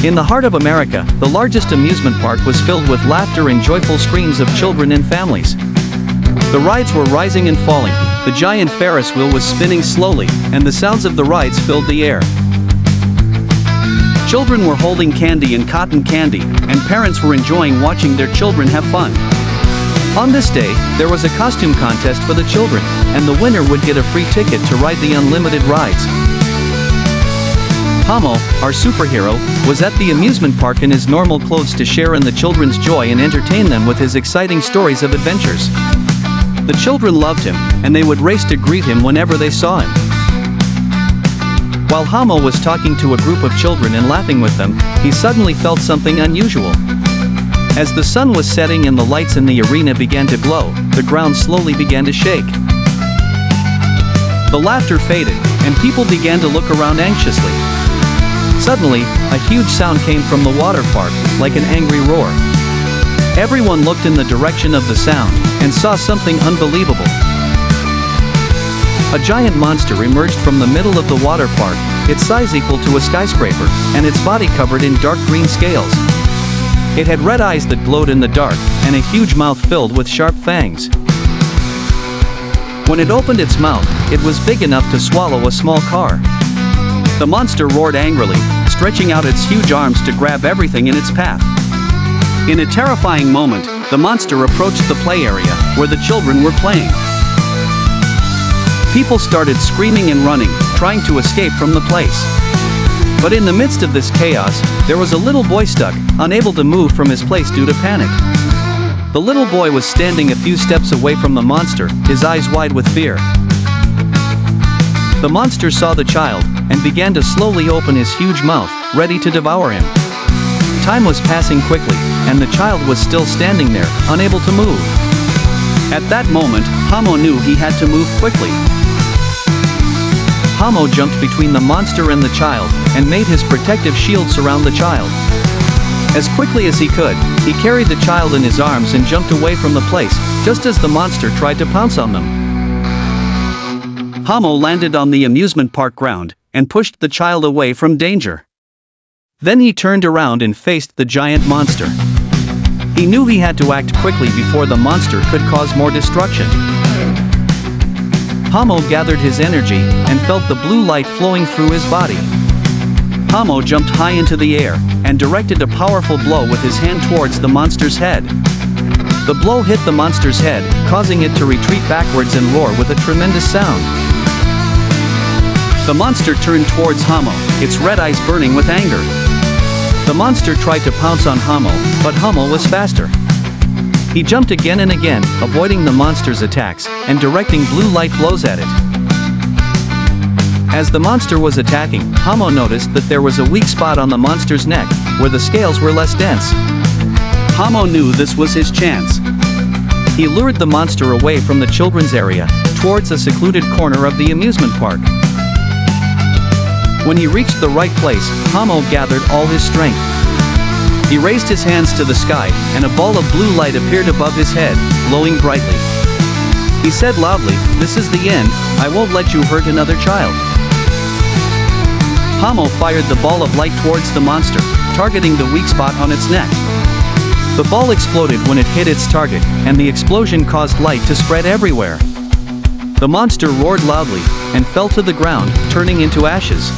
In the heart of America, the largest amusement park was filled with laughter and joyful screams of children and families. The rides were rising and falling, the giant Ferris wheel was spinning slowly, and the sounds of the rides filled the air. Children were holding candy and cotton candy, and parents were enjoying watching their children have fun. On this day, there was a costume contest for the children, and the winner would get a free ticket to ride the unlimited rides. Hamo, our superhero, was at the amusement park in his normal clothes to share in the children's joy and entertain them with his exciting stories of adventures. The children loved him, and they would race to greet him whenever they saw him. While Hamo was talking to a group of children and laughing with them, he suddenly felt something unusual. As the sun was setting and the lights in the arena began to glow, the ground slowly began to shake. The laughter faded, and people began to look around anxiously. Suddenly, a huge sound came from the water park, like an angry roar. Everyone looked in the direction of the sound, and saw something unbelievable. A giant monster emerged from the middle of the water park, its size equal to a skyscraper, and its body covered in dark green scales. It had red eyes that glowed in the dark, and a huge mouth filled with sharp fangs. When it opened its mouth, it was big enough to swallow a small car. The monster roared angrily, stretching out its huge arms to grab everything in its path. In a terrifying moment, the monster approached the play area, where the children were playing. People started screaming and running, trying to escape from the place. But in the midst of this chaos, there was a little boy stuck, unable to move from his place due to panic. The little boy was standing a few steps away from the monster, his eyes wide with fear. The monster saw the child, and began to slowly open his huge mouth, ready to devour him. Time was passing quickly, and the child was still standing there, unable to move. At that moment, Hamo knew he had to move quickly. Hamo jumped between the monster and the child, and made his protective shield surround the child. As quickly as he could, he carried the child in his arms and jumped away from the place, just as the monster tried to pounce on them. Hamo landed on the amusement park ground, and pushed the child away from danger. Then he turned around and faced the giant monster. He knew he had to act quickly before the monster could cause more destruction. Hamo gathered his energy, and felt the blue light flowing through his body. Hamo jumped high into the air, and directed a powerful blow with his hand towards the monster's head. The blow hit the monster's head, causing it to retreat backwards and roar with a tremendous sound. The monster turned towards Hamo, its red eyes burning with anger. The monster tried to pounce on Hamo, but Hamo was faster. He jumped again and again, avoiding the monster's attacks, and directing blue light blows at it. As the monster was attacking, Hamo noticed that there was a weak spot on the monster's neck, where the scales were less dense. Hamo knew this was his chance. He lured the monster away from the children's area, towards a secluded corner of the amusement park. When he reached the right place, Hamo gathered all his strength. He raised his hands to the sky, and a ball of blue light appeared above his head, glowing brightly. He said loudly, "This is the end, I won't let you hurt another child." Hamo fired the ball of light towards the monster, targeting the weak spot on its neck. The ball exploded when it hit its target, and the explosion caused light to spread everywhere. The monster roared loudly, and fell to the ground, turning into ashes.